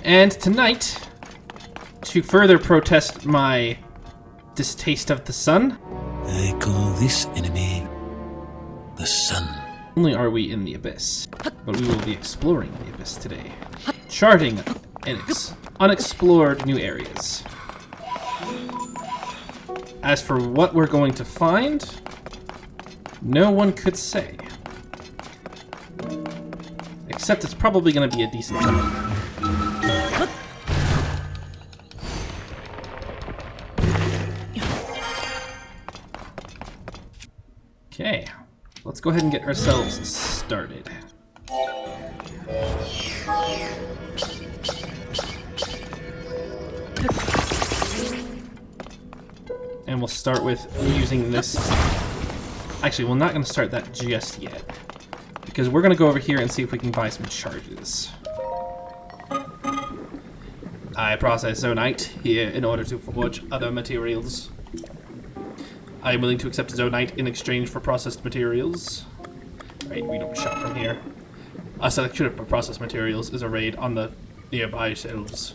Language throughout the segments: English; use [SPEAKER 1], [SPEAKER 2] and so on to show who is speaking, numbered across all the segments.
[SPEAKER 1] And tonight, to further protest my distaste of the sun,
[SPEAKER 2] I call this enemy the sun.
[SPEAKER 1] not only are we in the abyss, but we will be exploring the abyss today, charting unexplored new areas. As for what we're going to find, no one could say. Except it's probably going to be a decent time. Okay, let's go ahead and get ourselves started. And we'll start with using this. Actually, we're not going to start that just yet, because we're going to go over here and see if we can buy some charges. I process zonite here in order to forge other materials. I am willing to accept zonite in exchange for processed materials. Right, we don't shop from here. A selection of processed materials is arrayed on the nearby shelves.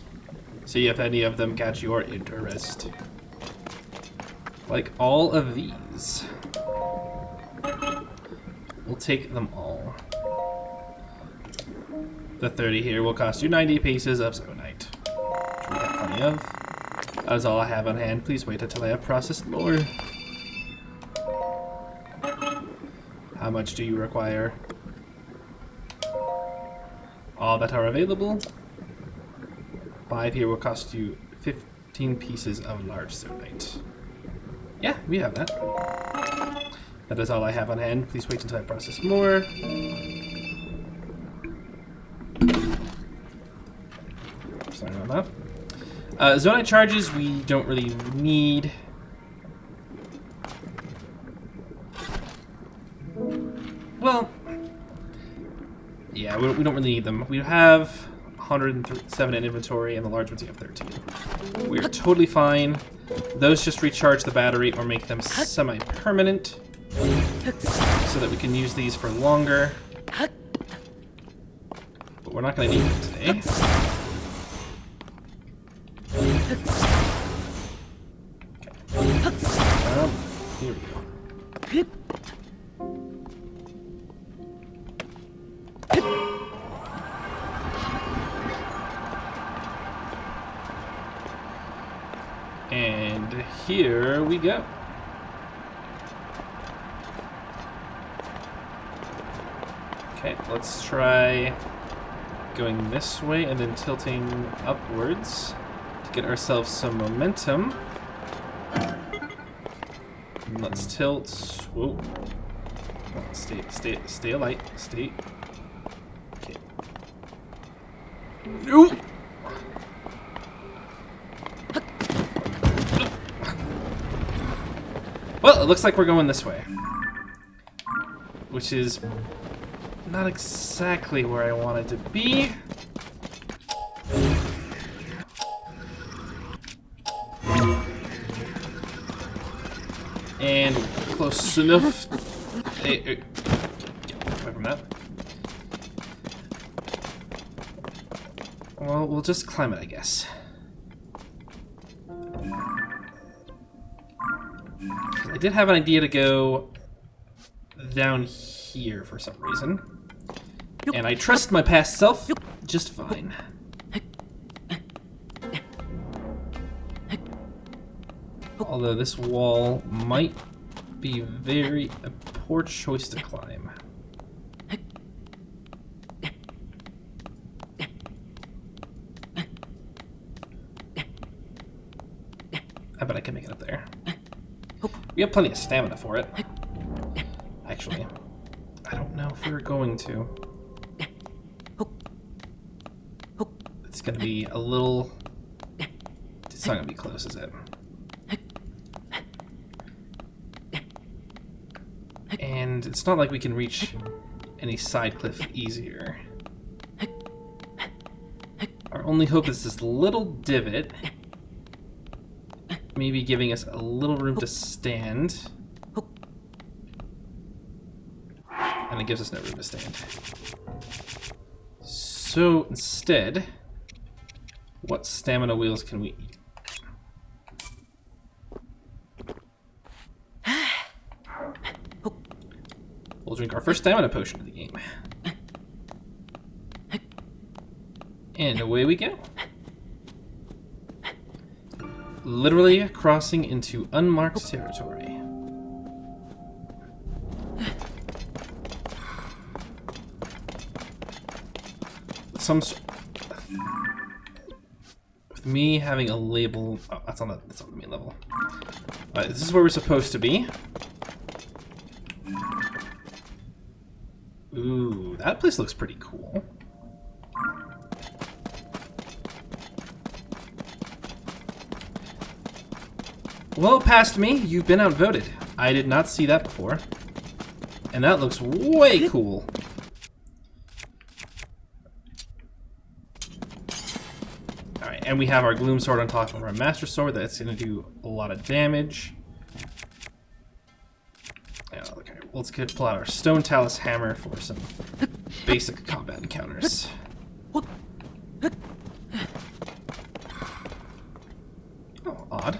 [SPEAKER 1] See if any of them catch your interest. Like all of these. We'll take them all. The 30 here will cost you 90 pieces of zonite, which we have plenty of. That is all I have on hand. Please wait until I have processed more. How much do you require? All that are available. 5 here will cost you 15 pieces of large zonite. Yeah, we have that. That is all I have on hand. Please wait until I process more. Sorry about that. Zonite charges we don't really need. Well, yeah, we don't really need them. We have 107 in inventory, and the large ones we have 13. We are totally fine. Those just recharge the battery or make them semi-permanent, so that we can use these for longer. But we're not going to need them today. Okay. Here we go. And here we go. Okay, let's try going this way and then tilting upwards to get ourselves some momentum. And let's tilt. Whoa. Stay alight. Stay. Okay. No! Well, it looks like we're going this way, which is not exactly where I wanted to be. And close enough. Hey, get away from that. Well, we'll just climb it, I guess. I did have an idea to go down here for some reason. And I trust my past self just fine. Although this wall might be a poor choice to climb. I bet I can make it up there. We have plenty of stamina for it. Actually, I don't know if we're going to. It's gonna be a little... It's not gonna be close, is it? And it's not like we can reach any side cliff easier. Our only hope is this little divot, maybe giving us a little room to stand. And it gives us no room to stand. So instead, What stamina wheels can we eat? We'll drink our first stamina potion of the game. And away we go. Literally crossing into unmarked territory. With me having a label. Oh, that's on the main level. Alright, this is where we're supposed to be. Ooh, that place looks pretty cool. Well, past me, you've been outvoted. I did not see that before. And that looks way cool. Alright, and we have our Gloom Sword on top of our Master Sword. That's going to do a lot of damage. Okay, let's pull out our Stone Talus Hammer for some basic combat encounters. Oh, odd.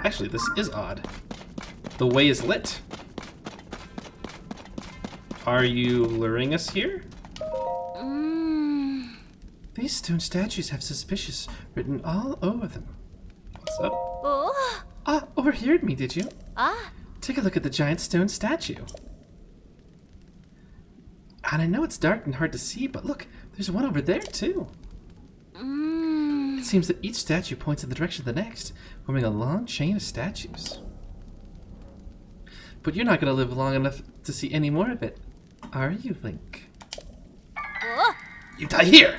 [SPEAKER 1] Actually, this is odd. The way is lit. Are you luring us here? These stone statues have suspicious written all over them. What's up?
[SPEAKER 3] Oh.
[SPEAKER 1] Ah, overheard me, did you?
[SPEAKER 3] Ah.
[SPEAKER 1] Take a look at the giant stone statue. And I know it's dark and hard to see, but look, there's one over there too. It seems that each statue points in the direction of the next, forming a long chain of statues. But you're not going to live long enough to see any more of it, are you, Link?
[SPEAKER 3] Oh.
[SPEAKER 1] You die here!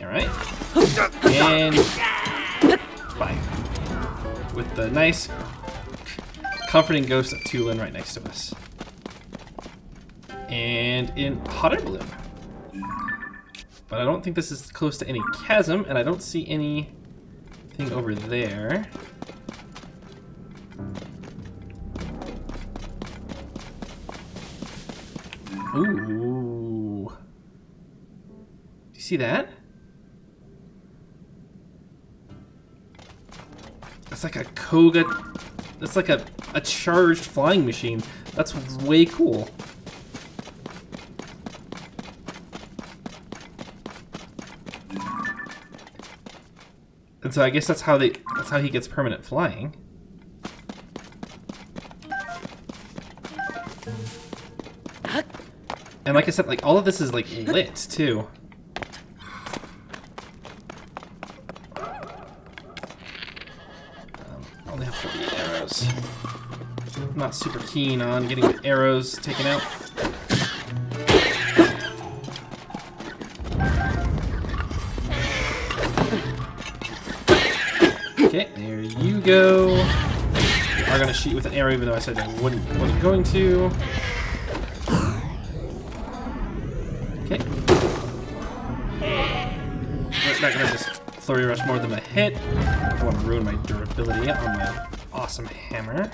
[SPEAKER 1] Alright. And... bye. With the nice, comforting ghost of Tulin right next to us. And in hot air balloon. But I don't think this is close to any chasm, and I don't see anything over there. Ooh. Do you see that? That's like a Koga. That's like a charged flying machine. That's way cool. And so I guess that's how he gets permanent flying. And like I said, like all of this is like lit too. I only have 48 arrows. I'm not super keen on getting the arrows taken out. Okay, there you go. We are gonna shoot with an arrow, even though I said I wasn't going to. Okay. We're not gonna just flurry rush more than a hit. I don't want to ruin my durability on my awesome hammer.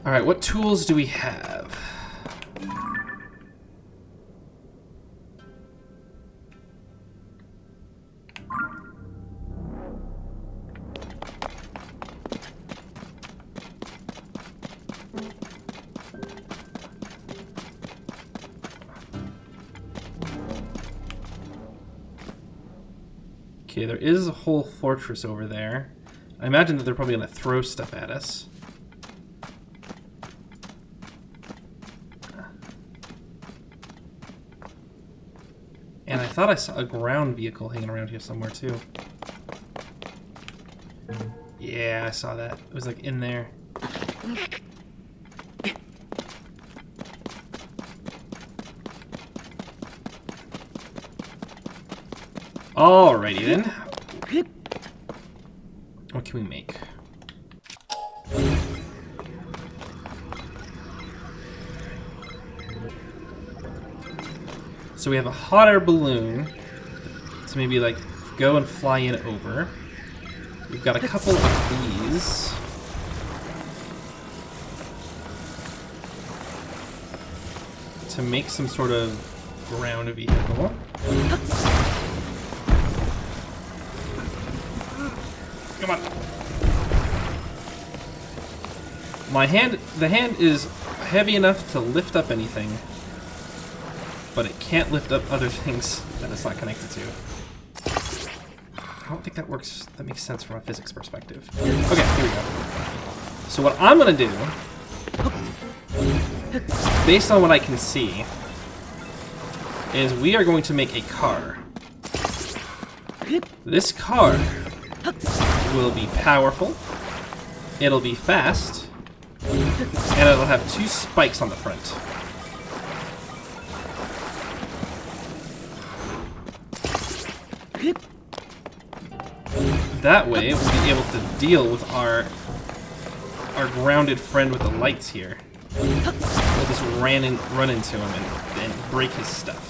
[SPEAKER 1] Alright, what tools do we have? Okay, there is a whole fortress over there. I imagine that they're probably going to throw stuff at us. And I thought I saw a ground vehicle hanging around here somewhere too. Yeah, I saw that. It was like in there. Alrighty then. What can we make? So we have a hot air balloon to maybe like go and fly in over. We've got a couple of these. to make some sort of ground vehicle. Come on. The hand is heavy enough to lift up anything, but it can't lift up other things that it's not connected to. I don't think that works. That makes sense from a physics perspective. Okay, here we go. So what I'm gonna do, based on what I can see, is we are going to make a car. This car will be powerful, it'll be fast, and it'll have 2 spikes on the front. That way, we'll be able to deal with our grounded friend with the lights here. We'll just run into him and break his stuff.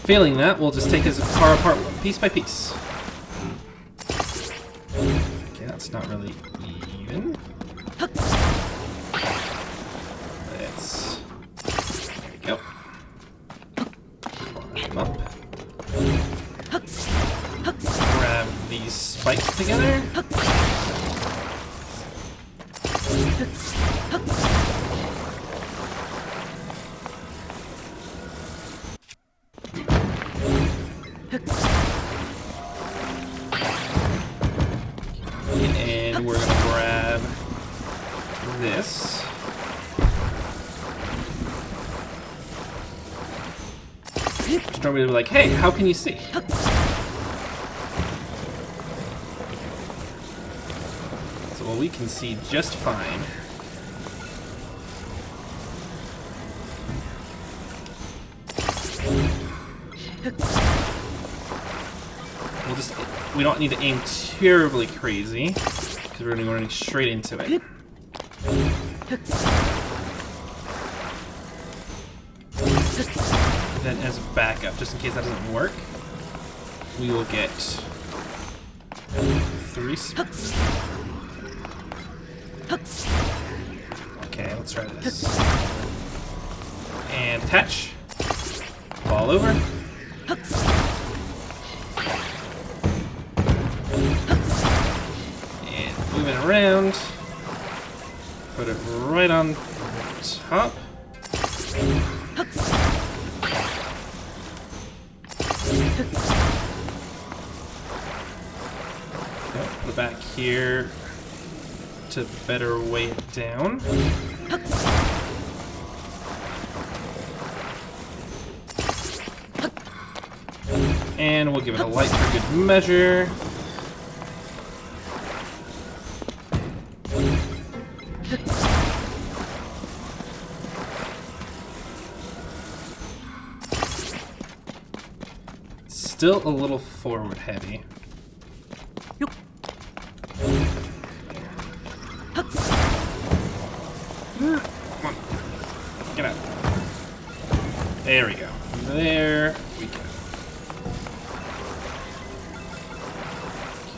[SPEAKER 1] Failing that, we'll just take his car apart piece by piece. Okay, that's not really even. Let's... There we go. Climb him up. Grab these spikes together. And we're gonna grab this. Just normally be like, hey, how can you see? So, well, we can see just fine. We don't need to aim terribly crazy, because we're going to be running straight into it. Then as a backup, just in case that doesn't work, we will get 3 spikes. Okay, let's try this. And attach. Fall over. Move it around, put it right on top. Put it back here to better weigh it down. And we'll give it a light for good measure. Still a little forward heavy. Come on. Get out. There we go. There we go.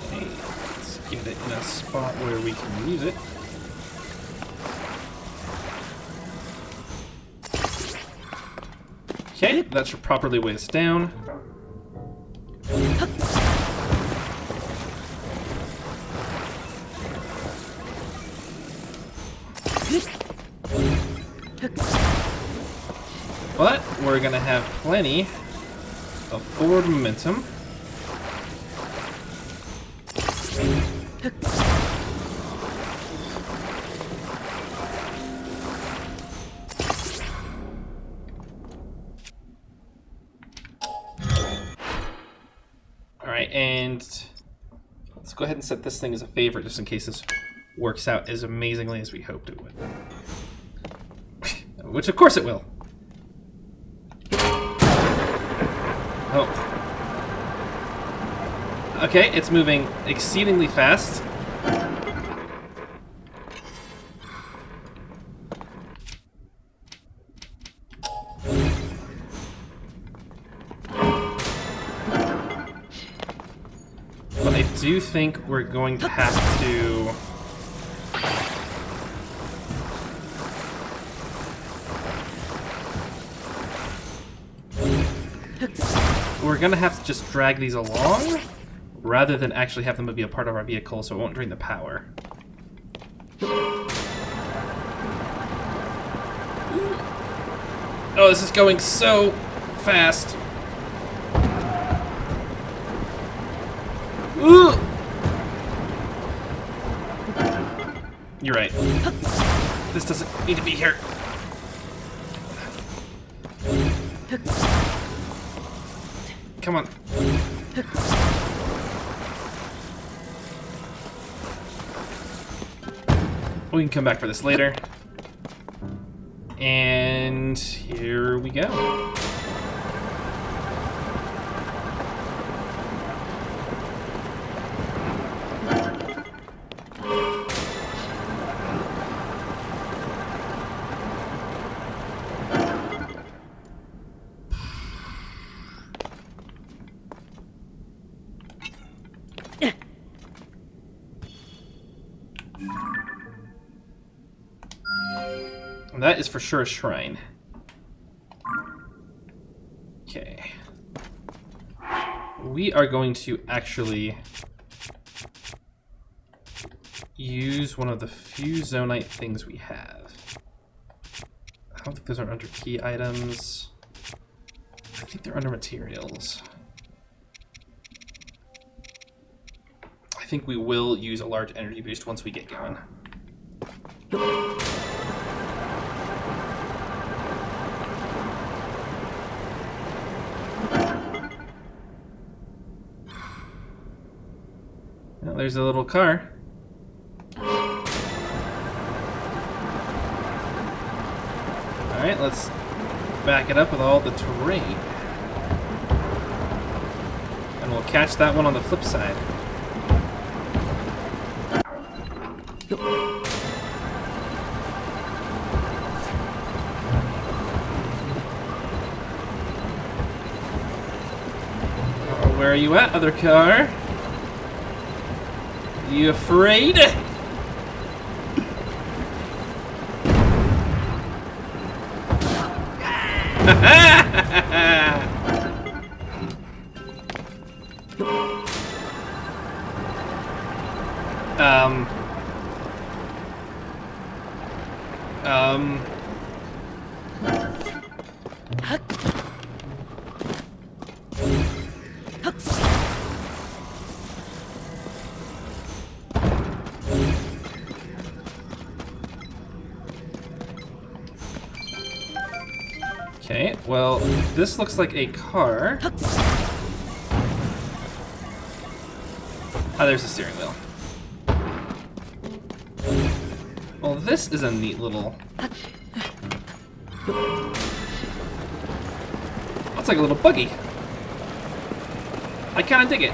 [SPEAKER 1] Okay, let's get it in a spot where we can use it. Okay, that should properly weigh us down. But we're gonna have plenty of forward momentum. Alright, and let's go ahead and set this thing as a favorite just in case this works out as amazingly as we hoped it would. Which of course it will. Oh. Okay, it's moving exceedingly fast. But I do think we're going to have to We're gonna have to just drag these along, rather than actually have them be a part of our vehicle so it won't drain the power. Oh, this is going so fast. Ooh. You're right. This doesn't need to be here. Come on. We can come back for this later. And here we go. And that is for sure a shrine. Okay. We are going to actually use one of the few zonite things we have. I don't think those are under key items. I think they're under materials. I think we will use a large energy boost once we get going. Well, there's a little car. Alright, let's back it up with all the terrain. And we'll catch that one on the flip side. Where are you at, other car? You afraid? Okay, well, this looks like a car. Ah, there's a steering wheel. Well, this is a neat little... That's like a little buggy. I kinda dig it.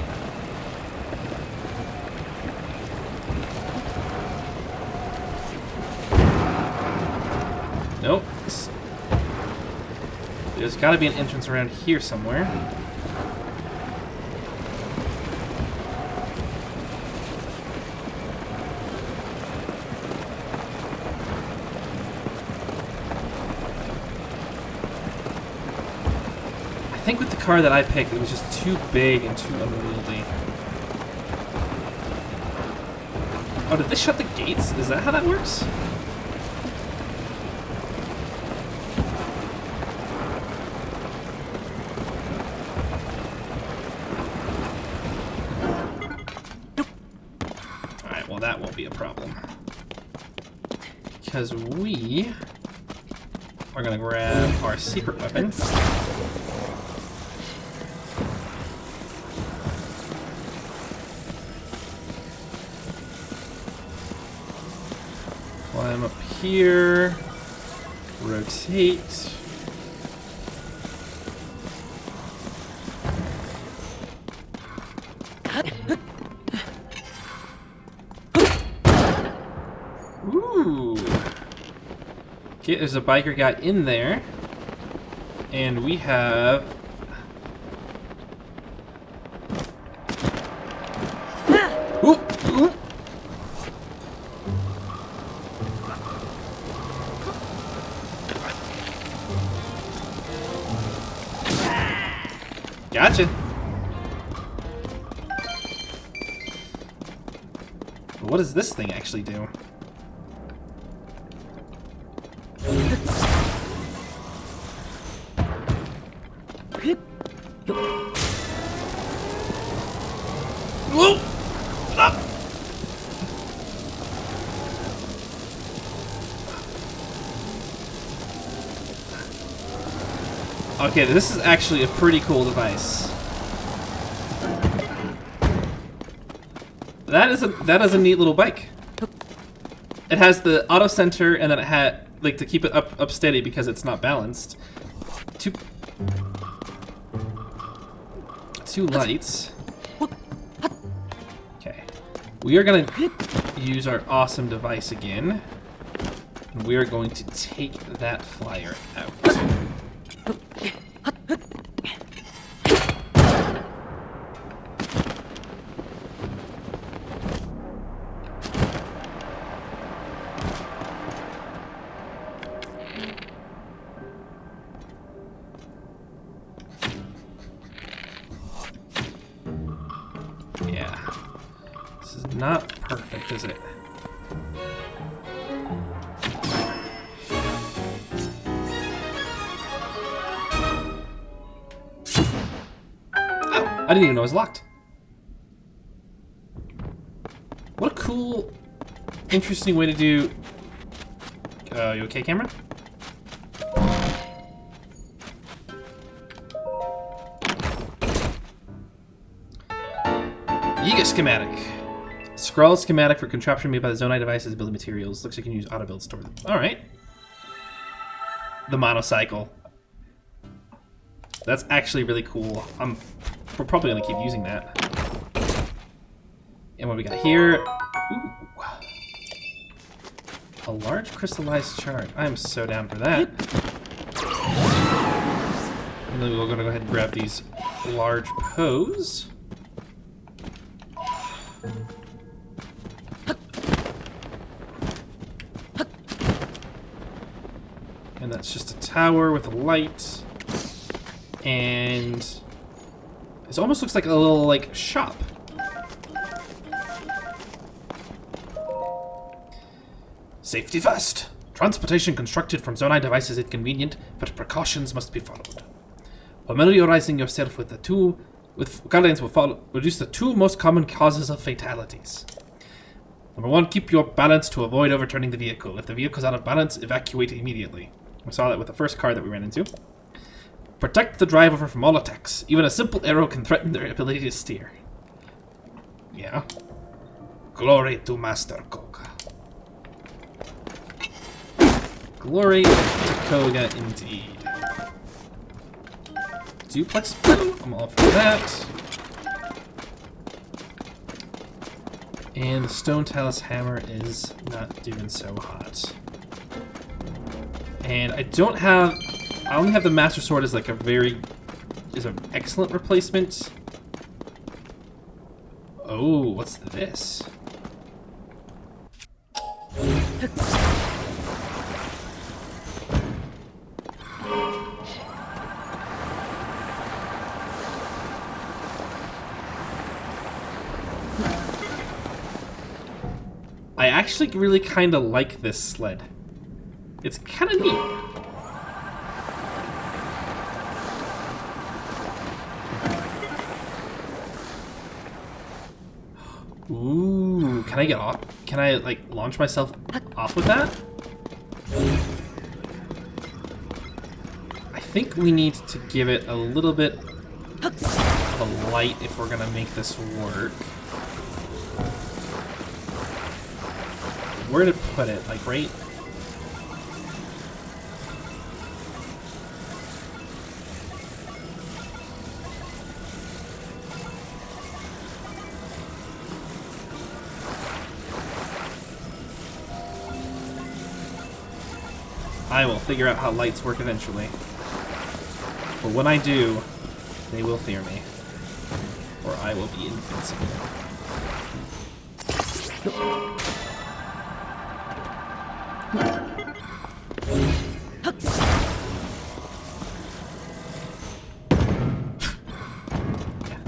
[SPEAKER 1] Nope. There's gotta be an entrance around here somewhere. I think with the car that I picked, it was just too big and too unwieldy. Oh, did they shut the gates? Is that how that works? Well, that won't be a problem. Because we are going to grab our secret weapon. Climb up here. Rotate. Okay, there's a biker guy in there, and we have... Ooh, ooh. Gotcha. But what does this thing actually do? Whoa! Up! Okay, this is actually a pretty cool device. That is a neat little bike. It has the auto center, and then it had like to keep it up steady because it's not balanced. Two lights. Okay, we are gonna use our awesome device again, and we are going to take that flyer out. Yeah, this is not perfect, is it? I didn't even know it was locked. What a cool, interesting way to do... you okay, camera? Yiga schematic. Scroll schematic for contraption made by the Zonai devices building materials. Looks like you can use auto build to store them. Alright. The monocycle. That's actually really cool. We're probably gonna keep using that. And what we got here? Ooh. A large crystallized shard. I am so down for that. And then we're gonna go ahead and grab these large pose. And that's just a tower with a light. And it almost looks like a little like shop. Safety first. Transportation constructed from Zonai devices is inconvenient, but precautions must be followed. Familiarizing yourself with guidelines will reduce the two most common causes of fatalities. Number 1, keep your balance to avoid overturning the vehicle. If the vehicle is out of balance, evacuate immediately. We saw that with the first car that we ran into. Protect the driver from all attacks. Even a simple arrow can threaten their ability to steer. Yeah. Glory to Master Koga. Glory to Koga indeed. Duplex blue, I'm all for that. And the Stone Talus Hammer is not doing so hot. And I only have the Master Sword as like an excellent replacement. Oh, what's this? I actually really kind of like this sled. It's kind of neat. Ooh, can I get off? Can I, like, launch myself off with that? I think we need to give it a little bit of a light if we're gonna make this work. Where to put it? Like, right? I will figure out how lights work eventually. But when I do, they will fear me. Or I will be invincible.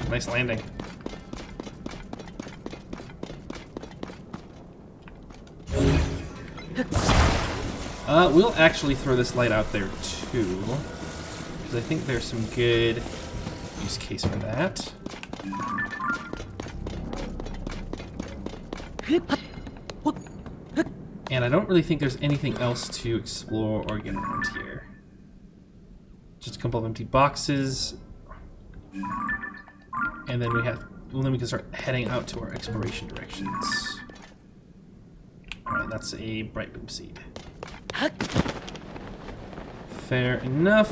[SPEAKER 1] Nice landing. We'll actually throw this light out there too, because I think there's some good use case for that. And I don't really think there's anything else to explore or get around here. Just a couple of empty boxes. And then then we can start heading out to our exploration directions. Alright, that's a bright boom seed. Fair enough.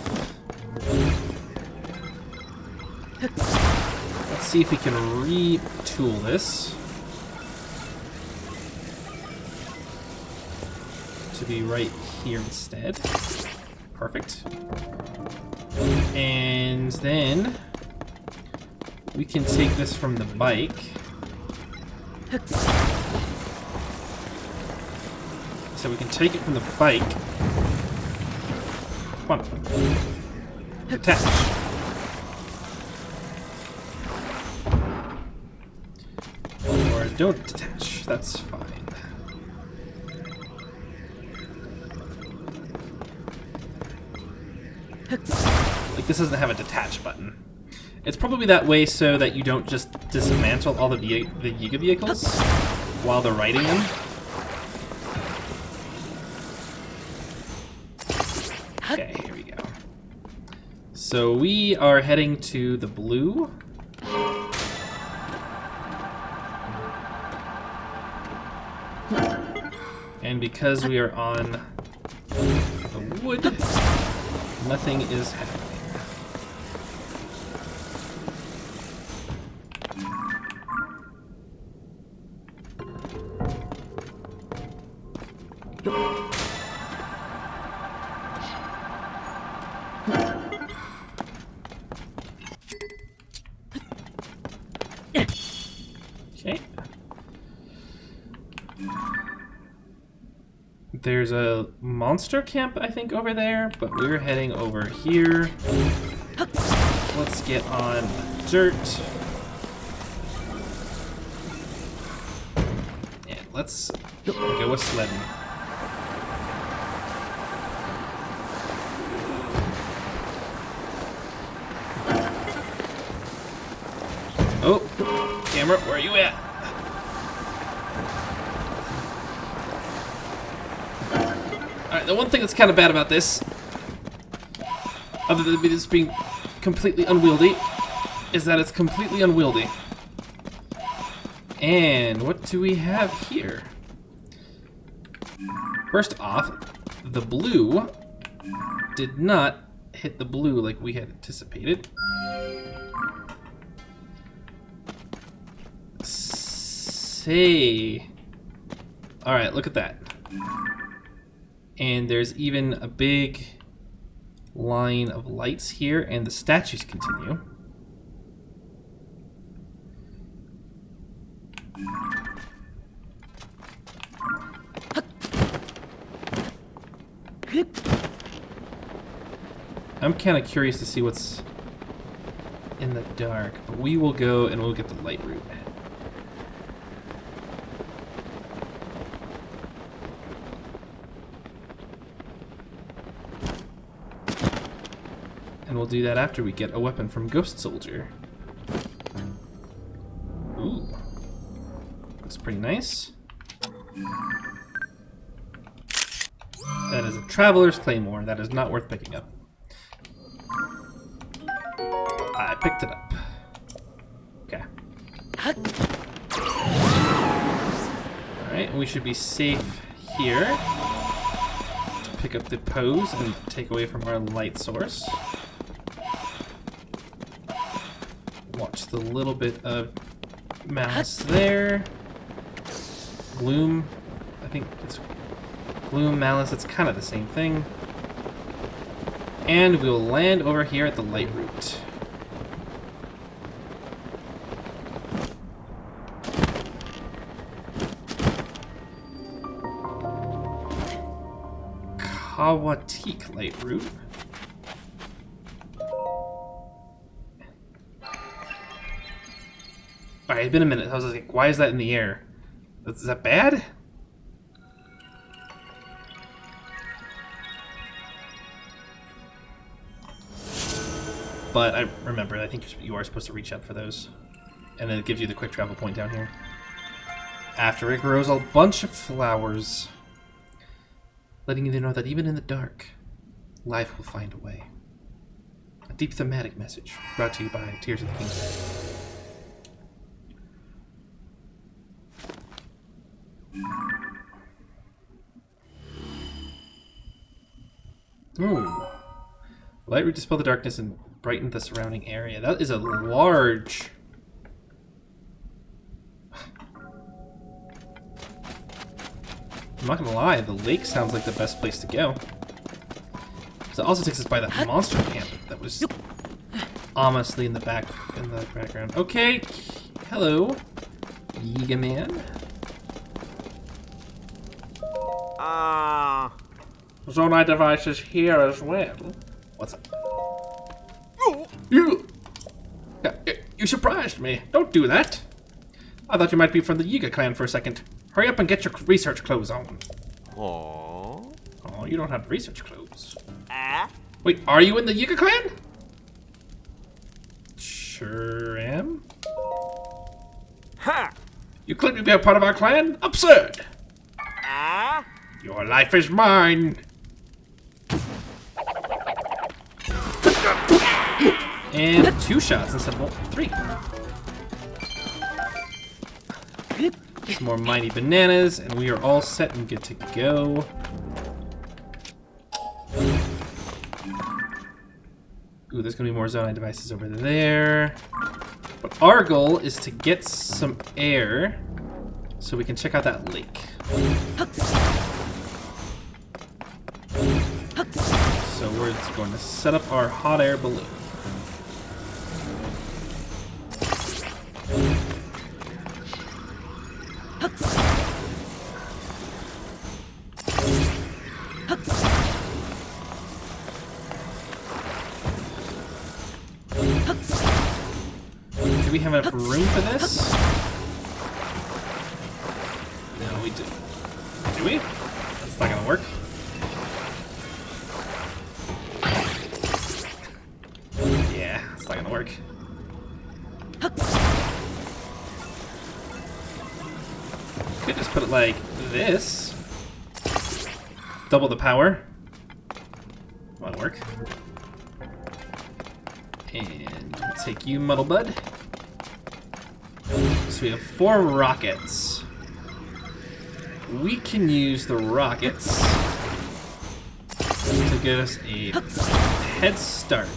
[SPEAKER 1] Let's see if we can retool this to be right here instead. Perfect. And then we can take this from the bike. So we can take it from the bike. Come on. Detach. Or don't detach. That's fine. Like, this doesn't have a detach button. It's probably that way so that you don't just dismantle all the Yiga vehicles while they're riding them. Okay, here we go. So we are heading to the blue. And because we are on the wood, nothing is happening. Okay. There's a monster camp, I think, over there, but we're heading over here. Let's get on dirt. And let's go a sledding. Oh, camera, where are you at? Alright, the one thing that's kind of bad about this, other than this being completely unwieldy, is that it's completely unwieldy. And what do we have here? First off, the blue did not hit the blue like we had anticipated. Say, alright, look at that. And there's even a big line of lights here, and the statues continue. I'm kind of curious to see what's in the dark, but we will go and we'll get the Lightroot. And we'll do that after we get a weapon from Ghost Soldier. Ooh. That's pretty nice. That is a Traveler's Claymore. That is not worth picking up. I picked it up. Okay. Alright, we should be safe here to pick up the pose and take away from our light source. Watch the little bit of malice there. Gloom. I think it's gloom, malice. It's kind of the same thing. And we'll land over here at the Lightroot. Kawatik Lightroot. Alright, it's been a minute. I was like, why is that in the air? Is that bad? But I remember, I think you are supposed to reach up for those. And then it gives you the quick travel point down here. After it grows a bunch of flowers, letting you know that even in the dark, life will find a way. A deep thematic message brought to you by Tears of the Kingdom. Ooh. Lightroot dispel the darkness and brighten the surrounding area. That is a large... I'm not gonna lie, the lake sounds like the best place to go. So it also takes us by that monster camp that was ominously in the background. Okay, hello, Yiga man. Zonite device is here as well. What's up? You surprised me. Don't do that. I thought you might be from the Yiga clan for a second. Hurry up and get your research clothes on. Oh, you don't have research clothes. Wait, are you in the Yiga clan? Sure am. Ha! You claim to be a part of our clan? Absurd! Your life is mine. And 2 shots instead of 3. Some more mighty bananas, and we are all set and good to go. Ooh, there's gonna be more zonite devices over there. But our goal is to get some air so we can check out that lake. So we're just going to set up our hot air balloon. Do we have enough room for this? No, we do. Do we? That's not gonna work. Yeah, it's not gonna work. Could just put it like this. Double the power. That'll work. And we'll take you, Muddle Bud. So we have 4 rockets. We can use the rockets to give us a head start.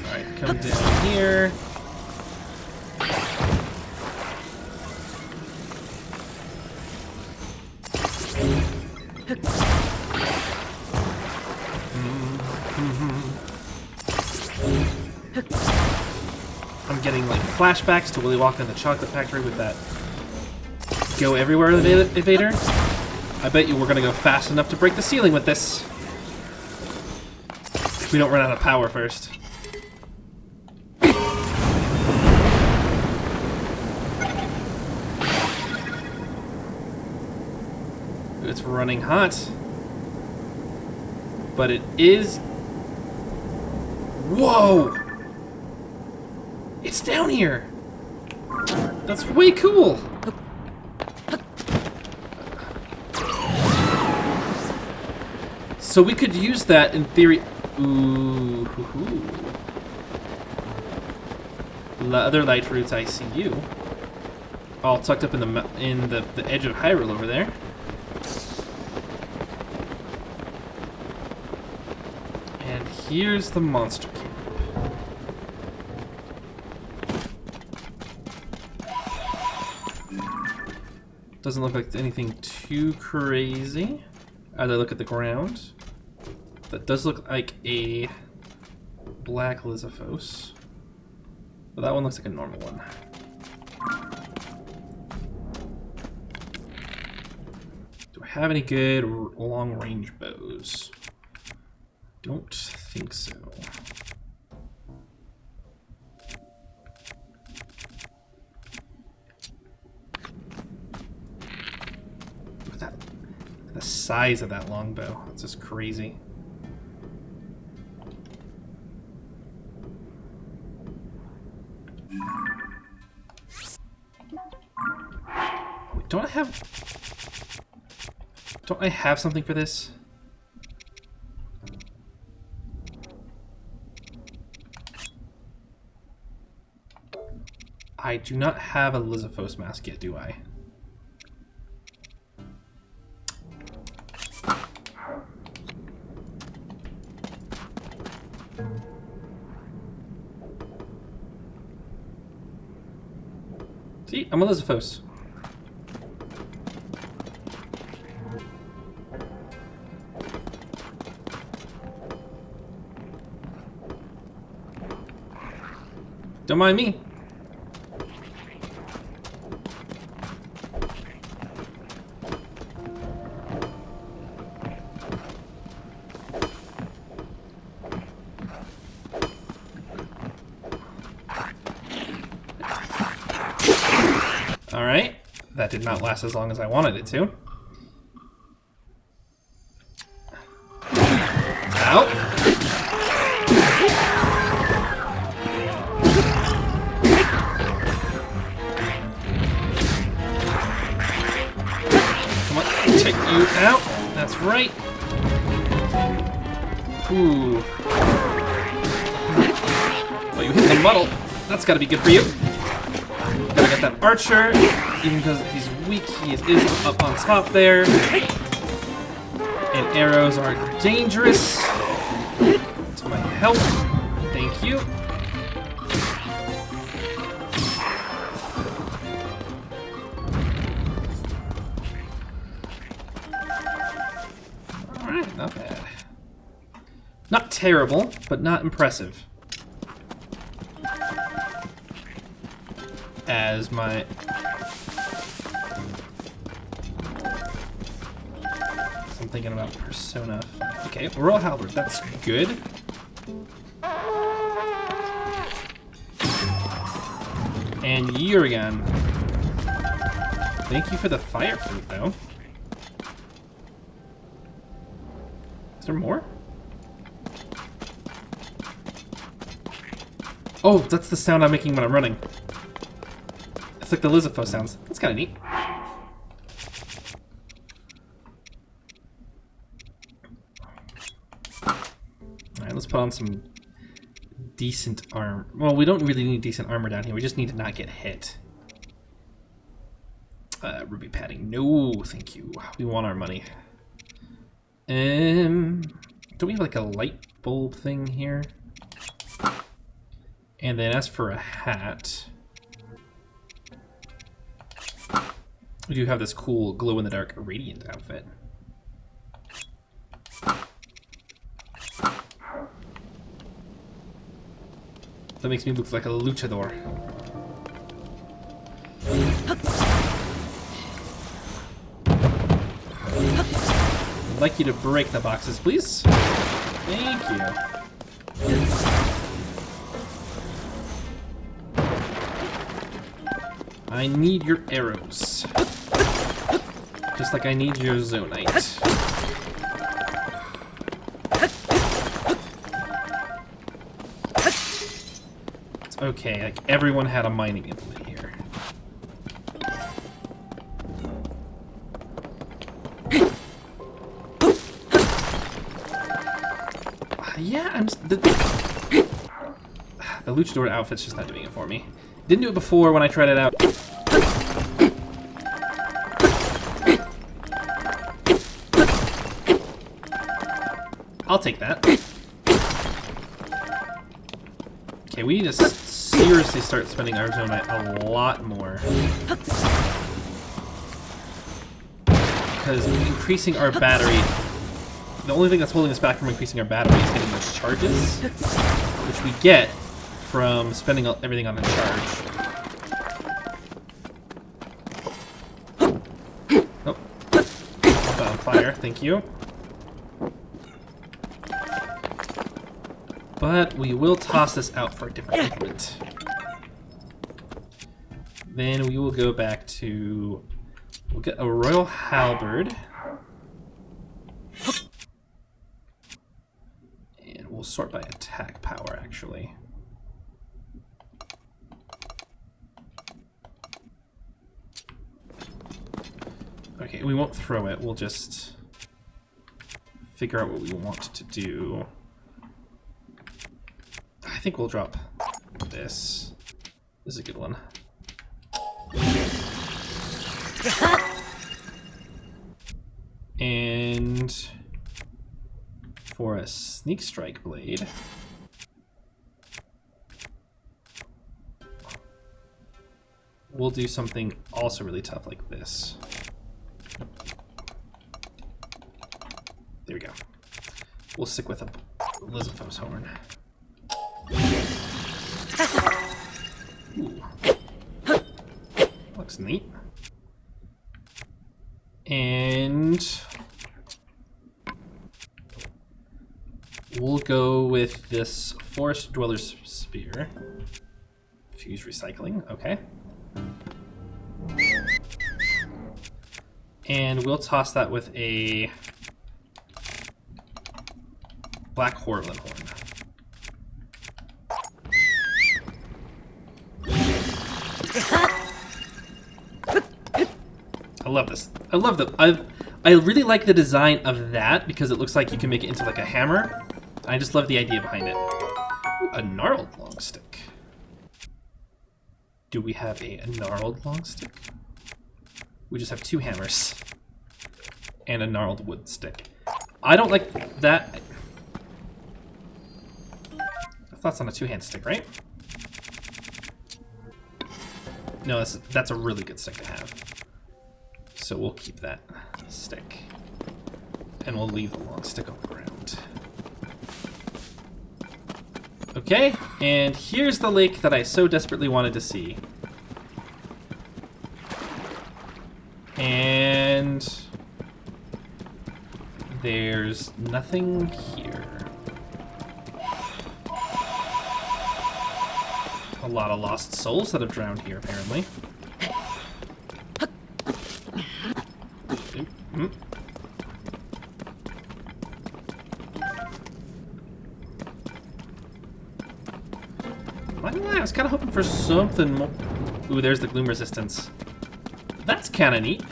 [SPEAKER 1] Alright, come down here. I'm getting like flashbacks to Willy Wonka in the Chocolate Factory with that go everywhere evader. I bet you we're gonna go fast enough to break the ceiling with this. If we don't run out of power first. It's running hot. But it is... Whoa! It's down here! That's way cool! So we could use that in theory... Ooh, hoo, hoo. Other Lightroots, I see you. All tucked up in the edge of Hyrule over there. And here's the monster camp. Doesn't look like anything too crazy. As I look at the ground, that does look like a black Lizzophos. But that one looks like a normal one. Do I have any good long-range bows? Don't think so. Look at that. The size of that longbow. That's just crazy. Wait, don't I have something for this? I do not have a Lizithos mask yet, do I? See, I'm a Lizithos. Don't mind me. Alright, that did not last as long as I wanted it to. Ow! Come on, check you out. That's right. Ooh. Well, you hit the muddle. That's gotta be good for you. Gotta get that archer, even because he's weak, he is up on top there. And arrows are dangerous to my health. Thank you. Alright, not bad. Not terrible, but not impressive. As my... I'm thinking about Persona. Okay, Royal Halberd, that's good. And Yurigan. Thank you for the fire fruit, though. Is there more? Oh, that's the sound I'm making when I'm running. It's like the Lizithos sounds. That's kind of neat. Alright, let's put on some decent armor. Well, we don't really need decent armor down here. We just need to not get hit. Ruby padding. No, thank you. We want our money. Do we have like a light bulb thing here? And then as for a hat... we do have this cool glow-in-the-dark radiant outfit. That makes me look like a luchador. I'd like you to break the boxes, please. Thank you. I need your arrows. Just like I need your zonite. It's okay, like everyone had a mining implement here. Yeah, I'm just... The luchador outfit's just not doing it for me. Didn't do it before when I tried it out. I'll take that. Okay, we need to seriously start spending our zonite a lot more. Because increasing our battery... The only thing that's holding us back from increasing our battery is getting those charges, which we get from spending everything on a charge. Oh. On fire, thank you. But we will toss this out for a different implement. Then we will go back to... We'll get a Royal Halberd. And we'll sort by attack power, actually. Okay, we won't throw it. We'll just figure out what we want to do. I think we'll drop this. This is a good one. And for a sneak strike blade, we'll do something also really tough like this. There we go. We'll stick with a Lizopho's horn. Ooh. Looks neat. And we'll go with this Forest Dweller's Spear. Fuse recycling, okay. And we'll toss that with a Black Horlin horn. I love this. I love the. I really like the design of that because it looks like you can make it into like a hammer. I just love the idea behind it. Ooh, a gnarled long stick. Do we have a gnarled long stick? We just have two hammers and a gnarled wood stick. I don't like that. That's on a two-hand stick, right? No, that's a really good stick to have. So we'll keep that stick. And we'll leave the long stick on the ground. Okay, and here's the lake that I so desperately wanted to see. And there's nothing here. A lot of lost souls that have drowned here, apparently. I was kind of hoping for something more. Ooh, there's the gloom resistance. That's kind of neat.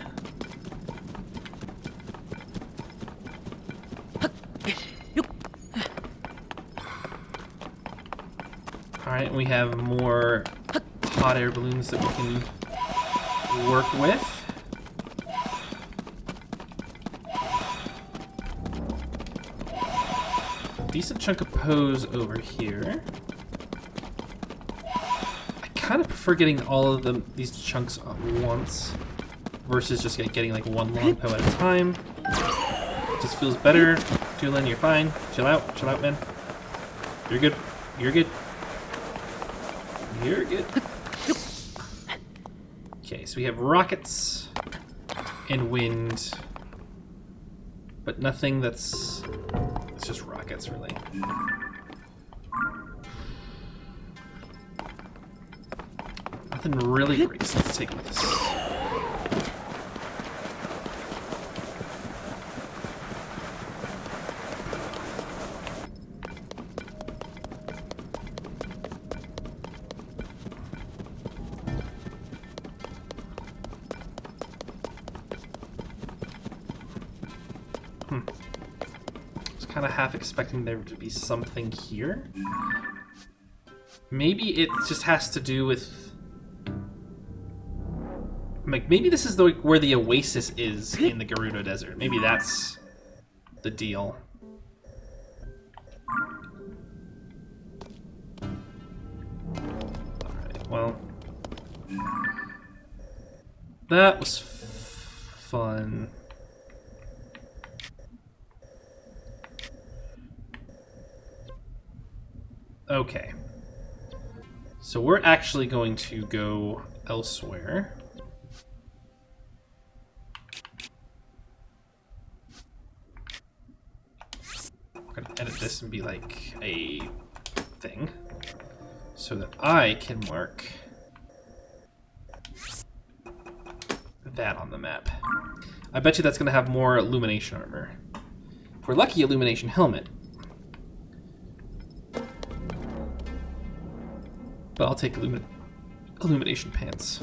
[SPEAKER 1] Alright, we have more hot air balloons that we can work with. Decent chunk of pose over here. I kind of prefer getting all of these chunks at once versus just getting like one long poe at a time. It just feels better. Tulin, you're fine. Chill out, man. You're good. You're good. You're good. Okay, so we have rockets and wind, but nothing that's... It's just rockets, really. Nothing really great, so let's take this. Kind of half expecting there to be something here. Maybe it just has to do with... Like, maybe this is where the oasis is in the Gerudo Desert. Maybe that's the deal. Alright, well... That was fun. Okay. So we're actually going to go elsewhere. We're going to edit this and be like a thing so that I can mark that on the map. I bet you that's going to have more illumination armor. If we're lucky, illumination helmet. But I'll take illumination pants.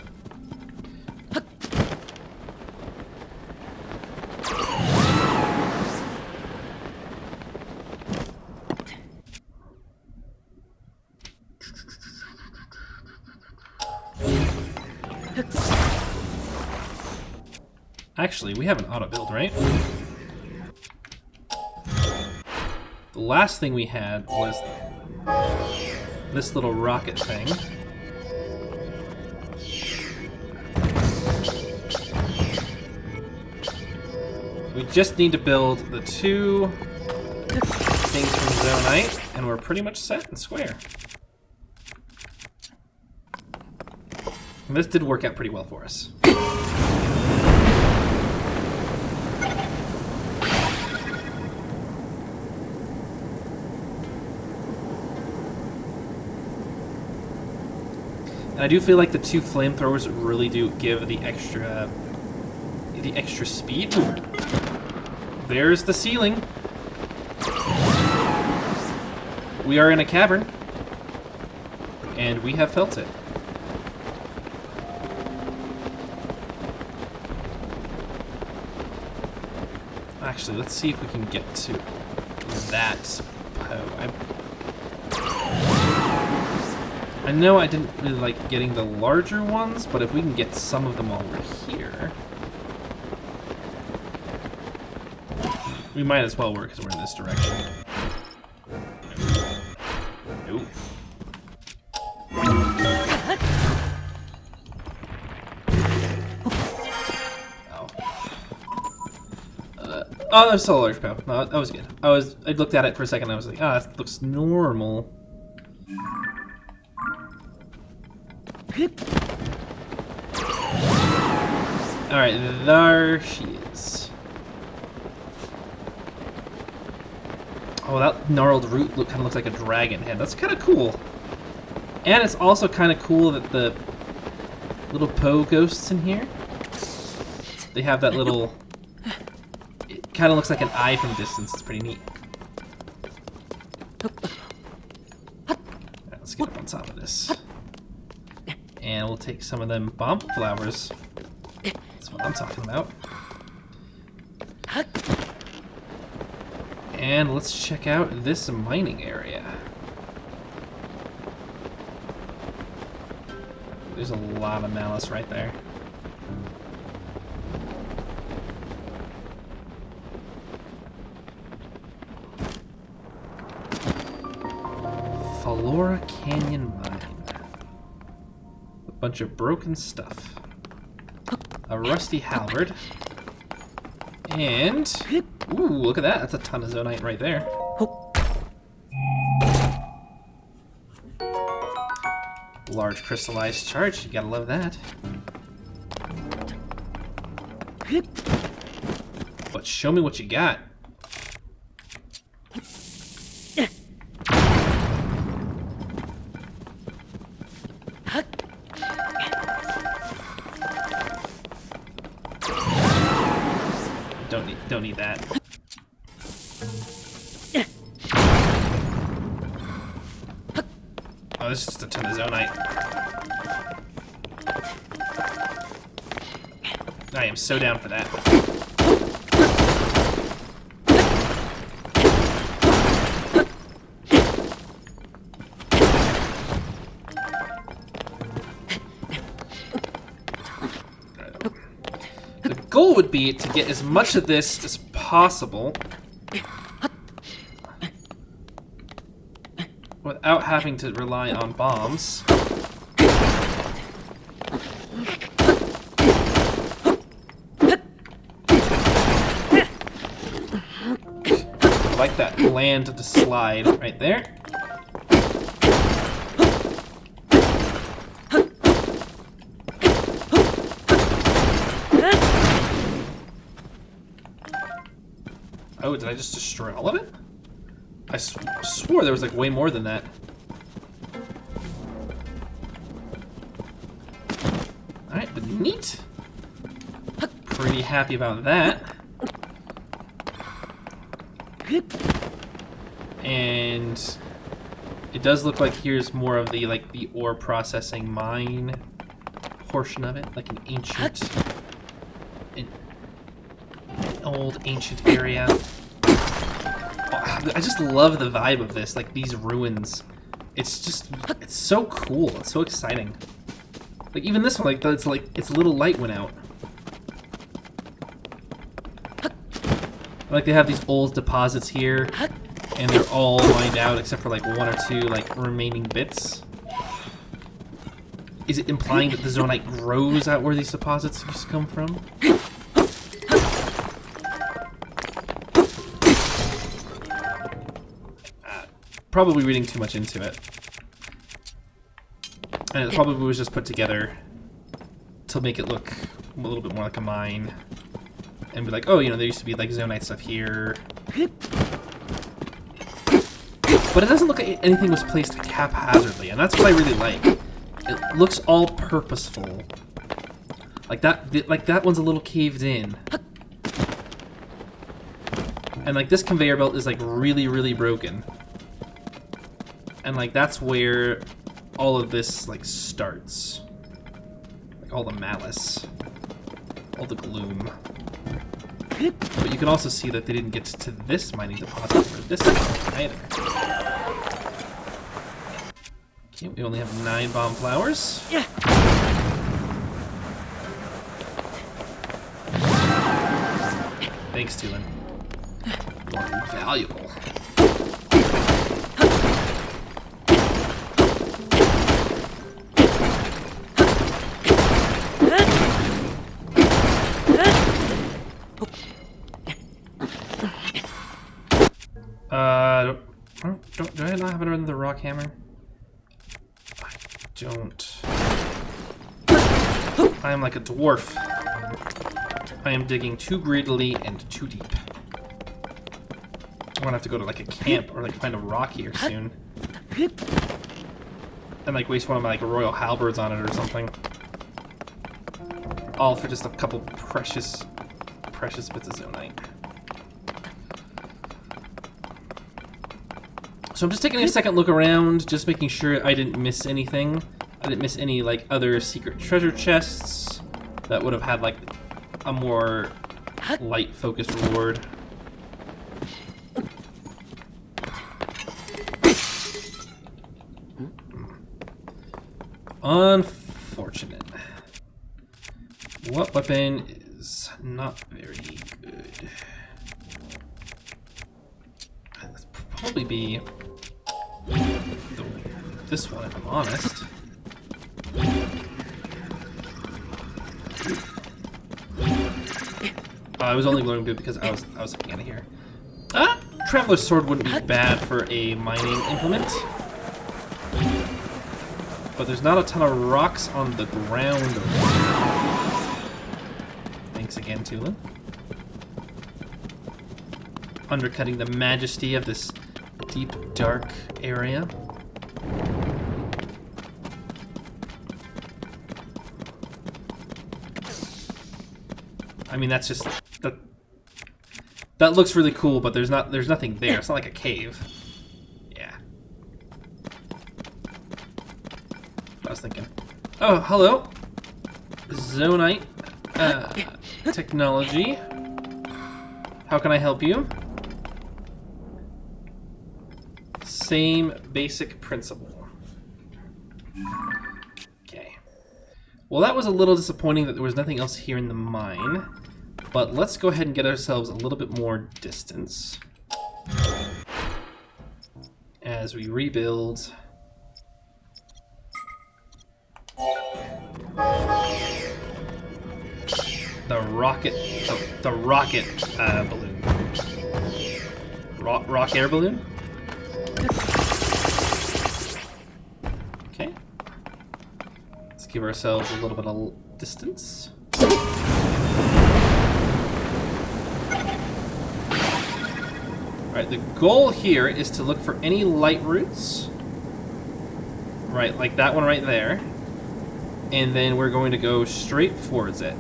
[SPEAKER 1] Actually, we have an auto build, right? The last thing we had was this little rocket thing. We just need to build the 2 things from Zonite, and we're pretty much set and square. And this did work out pretty well for us. And I do feel like the 2 flamethrowers really do give the extra speed. There's the ceiling. We are in a cavern, and we have felt it. Actually, let's see if we can get to that. I know I didn't really like getting the larger ones, but if we can get some of them while we're here, we might as well work because we're in this direction. Nope. Oh, there's still a large pow. No, that was good. I looked at it for a second and I was like, ah, that looks normal. Alright, there she is. Oh, that gnarled root kind of looks like a dragon head. That's kind of cool. And it's also kind of cool that the little Poe ghosts in here, they have that little... It kind of looks like an eye from a distance. It's pretty neat. Right, let's get up on top of this. And we'll take some of them bomb flowers. That's what I'm talking about. And let's check out this mining area. There's a lot of malice right there. Faloraa Canyon Mine. A bunch of broken stuff. A rusty halberd. And... Ooh, look at that. That's a ton of Zonite right there. Large crystallized charge. You gotta love that. But show me what you got. Don't need that. Oh, this is just a ton of Zonite. I am so down for that. The goal would be to get as much of this as possible without having to rely on bombs. I like that land to slide right there. Oh, did I just destroy all of it? I swore there was like way more than that. neat. Pretty happy about that. And it does look like here's more of the the ore processing mine portion of it, like an ancient, an old ancient area. I just love the vibe of this, like these ruins. It's so cool. It's so exciting. Like even this one, its little light went out. Like they have these old deposits here, and they're all mined out except for like one or two like remaining bits. Is it implying that the zonite grows out where these deposits used to come from? Probably reading too much into it. And it probably was just put together to make it look a little bit more like a mine. And be like, oh, you know, there used to be like zonite stuff here. But it doesn't look like anything was placed haphazardly, and that's what I really like. It looks all purposeful. Like that one's a little caved in. And like this conveyor belt is like really, really broken. And like that's where all of this like starts. Like all the malice. All the gloom. But you can also see that they didn't get to this mining deposit or this either. Okay, we only have 9 bomb flowers.
[SPEAKER 3] Yeah.
[SPEAKER 1] Thanks, Tulin. You are valuable. Do I not have it on the rock hammer? I don't. I am like a dwarf. I am digging too greedily and too deep. I'm gonna have to go to like a camp or like find a rock here soon. And like waste one of my like royal halberds on it or something. All for just a couple precious bits of zonite. So I'm just taking a second look around, just making sure I didn't miss anything. I didn't miss any like other secret treasure chests that would have had like a more light focused reward. Unfortunate. What weapon is not very good? Let's probably be this one, if I'm honest. I was only glowing blue because I was looking at it here. Traveler's Sword wouldn't be bad for a mining implement. But there's not a ton of rocks on the ground. Thanks again, Tulin. Undercutting the majesty of this deep, dark area. I mean, that's just that looks really cool, but there's nothing there. It's not like a cave. Yeah. I was thinking. Oh, hello. Zonite technology. How can I help you? Same basic principle. Okay. Well, that was a little disappointing that there was nothing else here in the mine. But let's go ahead and get ourselves a little bit more distance as we rebuild the rocket balloon. Rock air balloon? Okay. Let's give ourselves a little bit of distance. Alright, the goal here is to look for any light roots. Right, like that one right there. And then we're going to go straight towards it.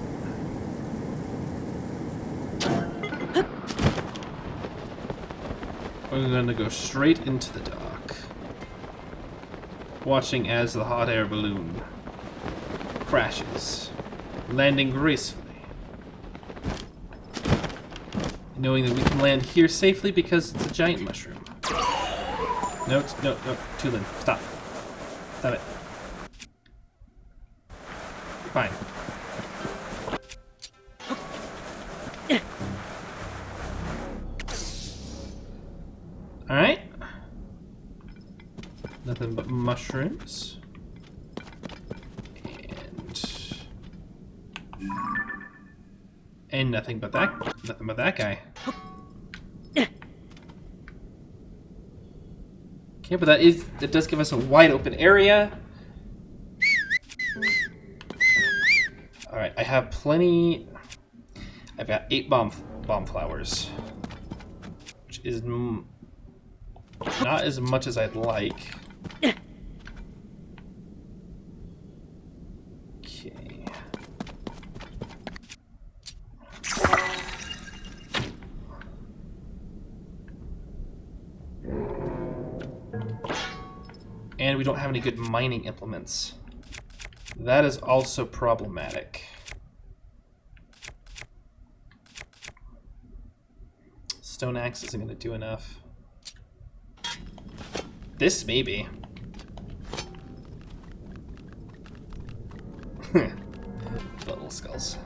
[SPEAKER 1] We're going to go straight into the dock, watching as the hot air balloon crashes, landing gracefully, knowing that we can land here safely because it's a giant mushroom. No, Tulin, stop. Stop it. Fine. Alright. Nothing but mushrooms. And nothing but that guy. Okay, but that does give us a wide open area. Alright, I have plenty. I've got 8 bomb flowers, which is not as much as I'd like. Okay. And we don't have any good mining implements. That is also problematic. Stone axe isn't going to do enough. This maybe. Little skulls.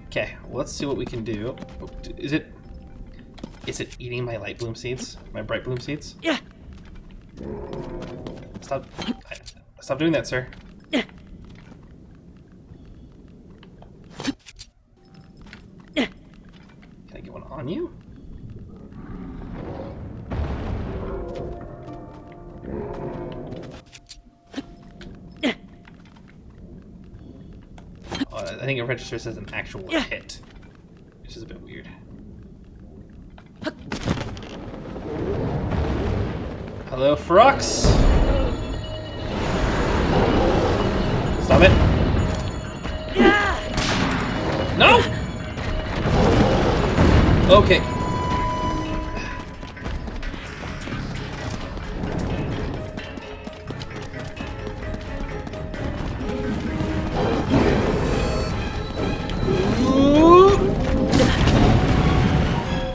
[SPEAKER 1] Okay, let's see what we can do. Oh, is it eating my light bloom seeds? My bright bloom seeds?
[SPEAKER 3] Yeah.
[SPEAKER 1] Stop doing that, sir. Can I get one on you? Oh, I think it registers as an actual hit, which is a bit weird. Hello, Frox. Stop it. No! Okay.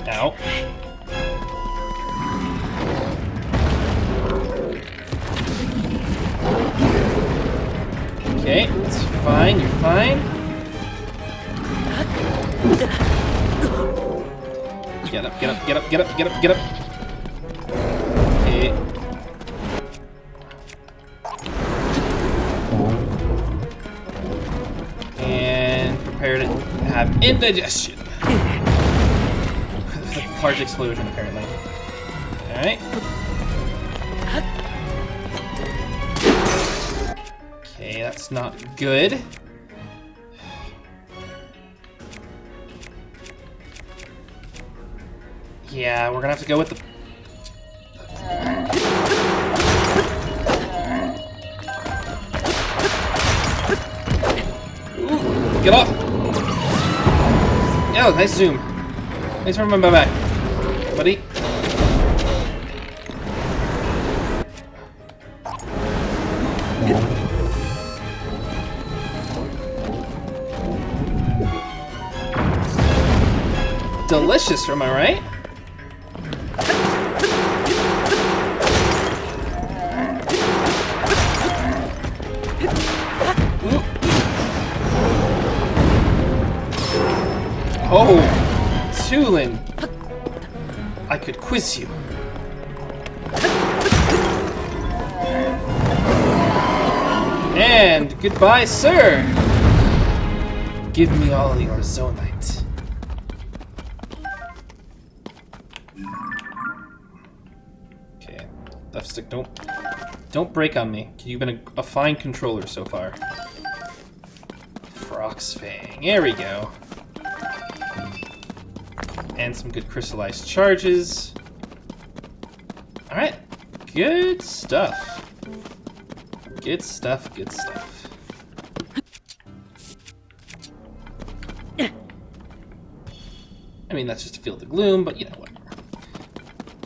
[SPEAKER 1] Ow. Okay, it's fine, you're fine. Get up, get up, get up, get up, get up, get up. Okay. And prepare to have indigestion. Large explosion, apparently. Alright. Okay, that's not good. Yeah, we're gonna have to go with the... Ooh, get off! Yeah, nice zoom. Thanks for coming back, buddy. Delicious, am I right? Oh, Tulin, I could quiz you. And goodbye, sir. Give me all your zonite. Okay, left stick, don't break on me. You've been a fine controller so far. Frox Fang, there we go. And some good crystallized charges. Alright, good stuff. Good stuff, good stuff. I mean, that's just a field of gloom, but you know, whatever.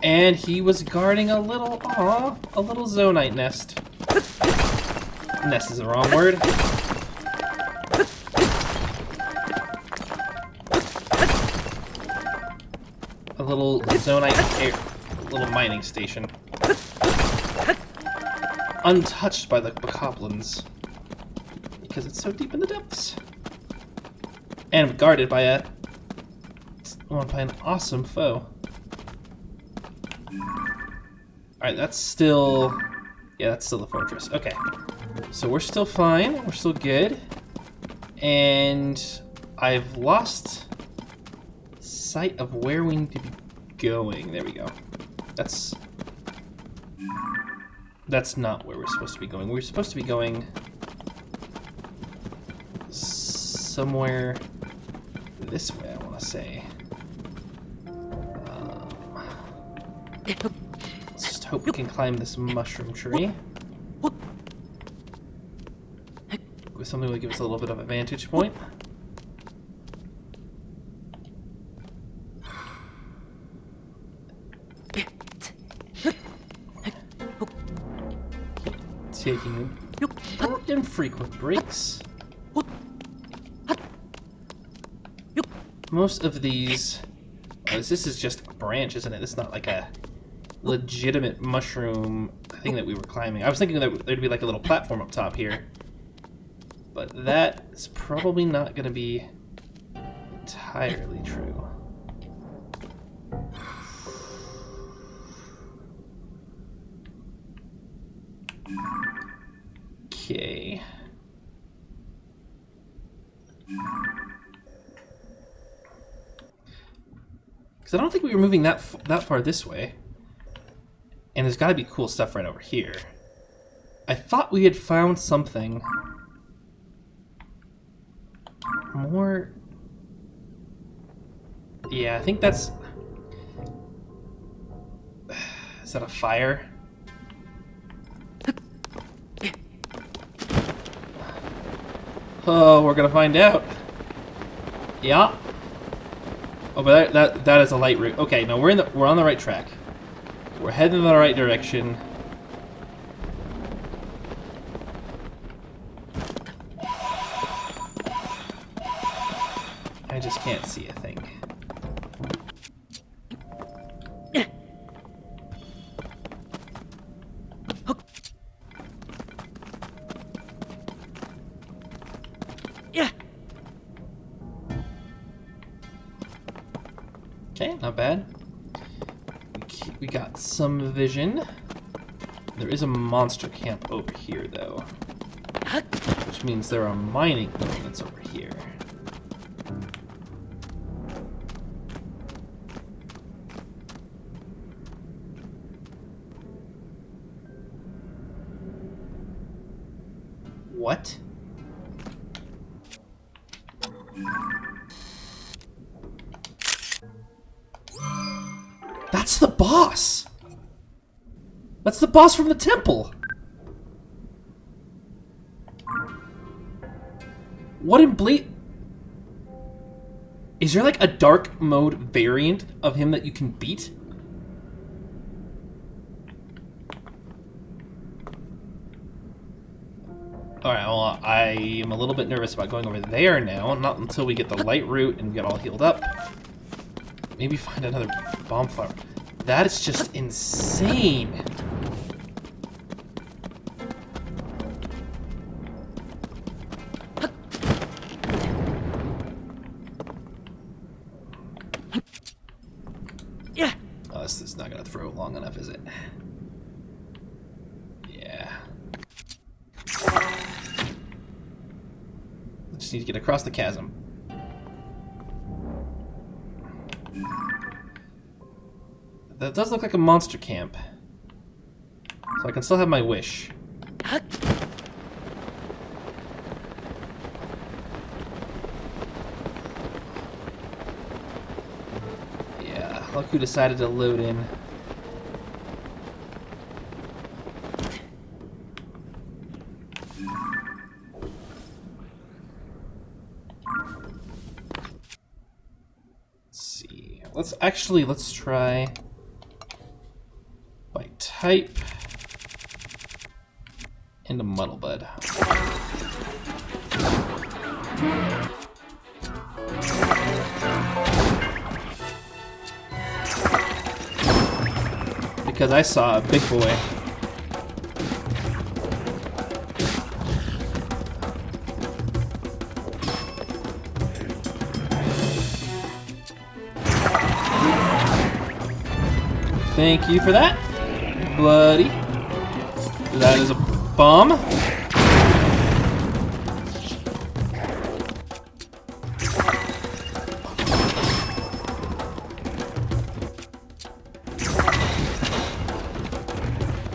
[SPEAKER 1] And he was guarding a little zonaite nest. Nest is the wrong word. A little zonaite little mining station. Untouched by the bokoblins. Because it's so deep in the depths. And guarded by an awesome foe. Alright, that's still... Yeah, that's still the fortress. Okay. So we're still fine. We're still good. And I've lost sight of where we need to be going. There we go. That's not where we're supposed to be going. We're supposed to be going somewhere this way, I want to say. Let's just hope we can climb this mushroom tree. With something that will give us a little bit of a vantage point. Taking infrequent breaks. Most of these... this is just a branch, isn't it? It's not like a legitimate mushroom thing that we were climbing. I was thinking that there'd be like a little platform up top here. But that is probably not going to be entirely true. Okay. Because I don't think we were moving that far this way. And there's got to be cool stuff right over here. I thought we had found something more... Yeah, I think that's... Is that a fire? Oh, we're gonna find out. Yeah. Oh, but that is a light route. Okay, no, we're on the right track. We're heading in the right direction. I just can't see a thing. Okay, not bad. We got some vision. There is a monster camp over here, though. Which means there are mining elements over here. What? That's the boss! That's the boss from the temple! What in Is there like a dark mode variant of him that you can beat? Alright, well, I am a little bit nervous about going over there now. Not until we get the Lightroot and get all healed up. Maybe find another bomb flower. That is just insane. Oh, this is not gonna throw long enough, is it? Yeah. I just need to get across the chasm. That does look like a monster camp. So I can still have my wish. Yeah, look who decided to load in. Let's see. let's try by type into Muddlebud. Because I saw a big boy. Thank you for that, buddy. That is a bomb.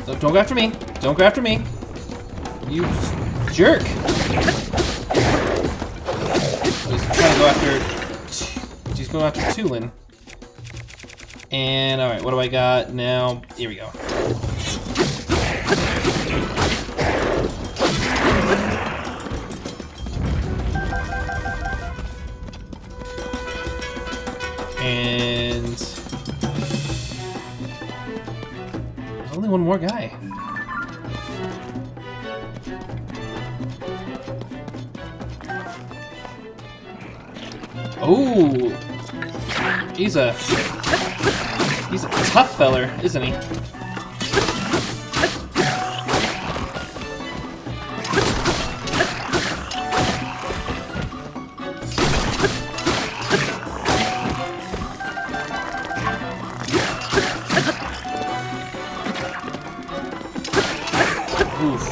[SPEAKER 1] So don't go after me. Don't go after me. You jerk. He's trying to go after. He's going after Tulin. And alright, what do I got now? Here we go. And there's only one more guy. Oh, he's a tough feller, isn't he? Oof.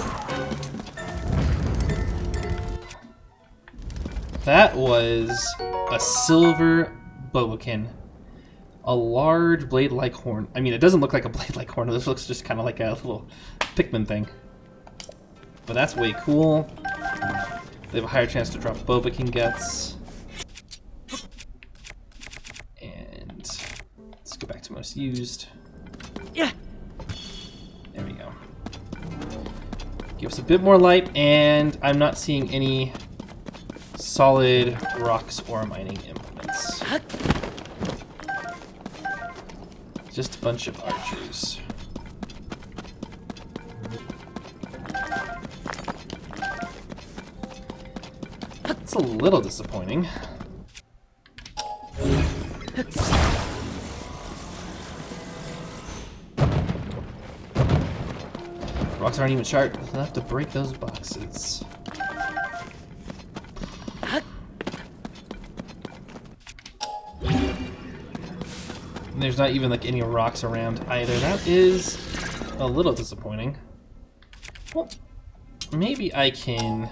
[SPEAKER 1] That was a silver boakin. A large blade-like horn. I mean, it doesn't look like a blade-like horn. This looks just kind of like a little Pikmin thing. But that's way cool. They have a higher chance to drop Bobakin guts. And let's go back to most used.
[SPEAKER 4] Yeah.
[SPEAKER 1] There we go. Give us a bit more light, and I'm not seeing any solid rocks or mining implements. Just a bunch of archers. That's a little disappointing. Rocks aren't even sharp enough to break those boxes. And there's not even like any rocks around either. That is a little disappointing. Well, maybe I can...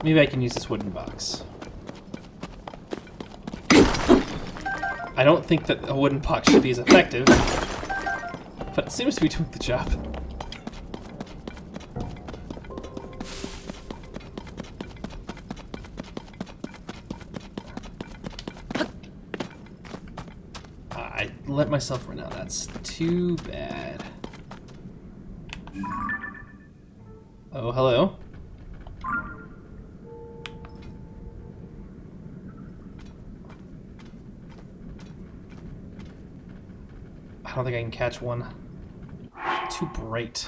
[SPEAKER 1] Maybe I can use this wooden box. I don't think that a wooden box should be as effective, but it seems to be doing the job. I let myself run out. That's too bad. Oh, hello. I don't think I can catch one. Too bright.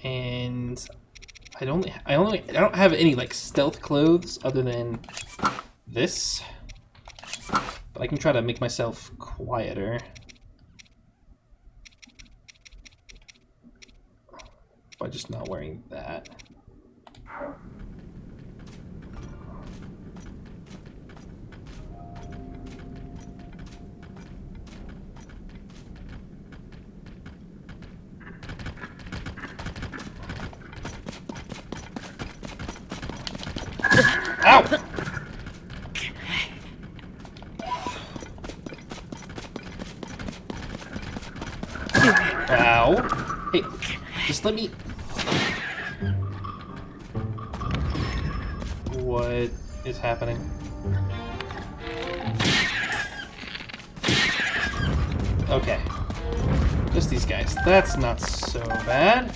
[SPEAKER 1] And I don't have any like stealth clothes other than this. But I can try to make myself quieter. By just not wearing that. Ow! Ow! Hey, just let me... What is happening? Okay. Just these guys. That's not so bad.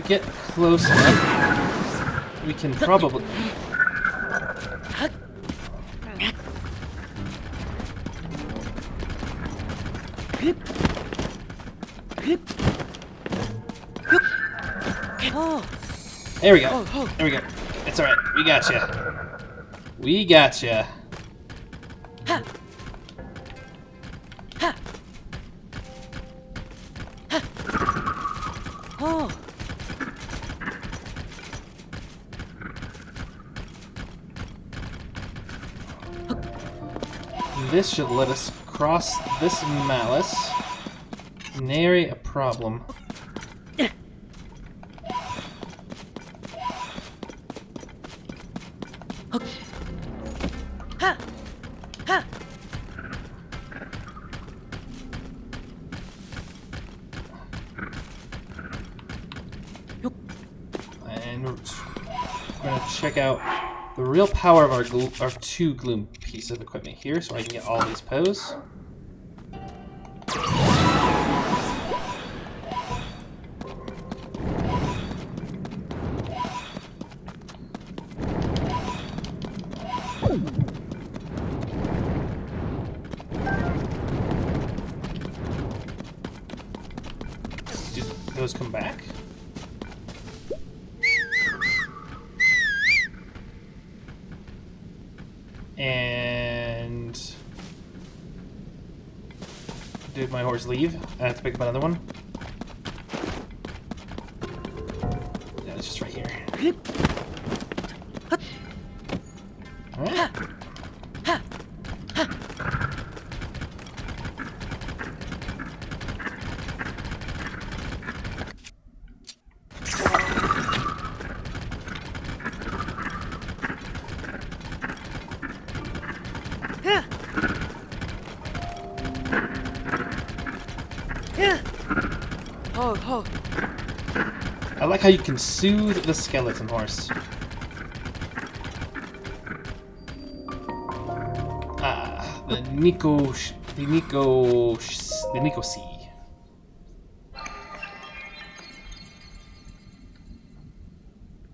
[SPEAKER 1] get close enough, we can probably... There we go. There we go. It's alright. We gotcha. We gotcha. This should let us cross this malice. Nary a problem. And we're gonna check out the real power of our two gloom pieces of equipment here, so I can get all these pose. Did those come back? And did my horse leave? I have to pick up another one. Yeah, it's just right here. Alright. I like how you can soothe the skeleton horse. The Nikohsi.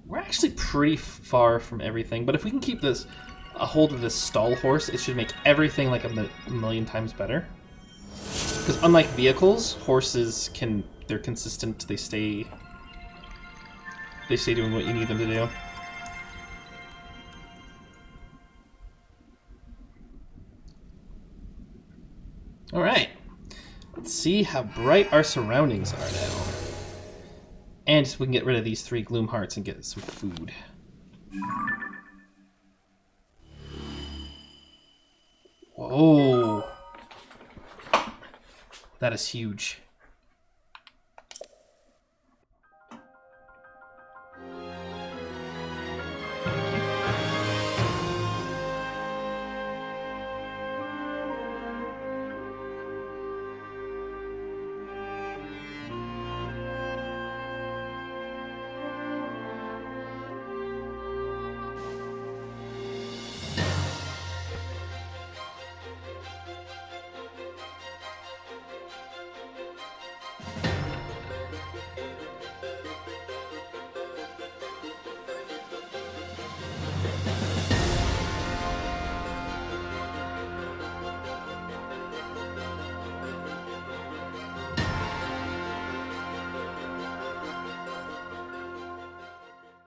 [SPEAKER 1] We're actually pretty far from everything, but if we can keep a hold of this stall horse, it should make everything like a million times better. Because unlike vehicles, horses they're consistent. They stay doing what you need them to do. Alright. Let's see how bright our surroundings are now. And so we can get rid of these 3 gloom hearts and get some food. Whoa. That is huge.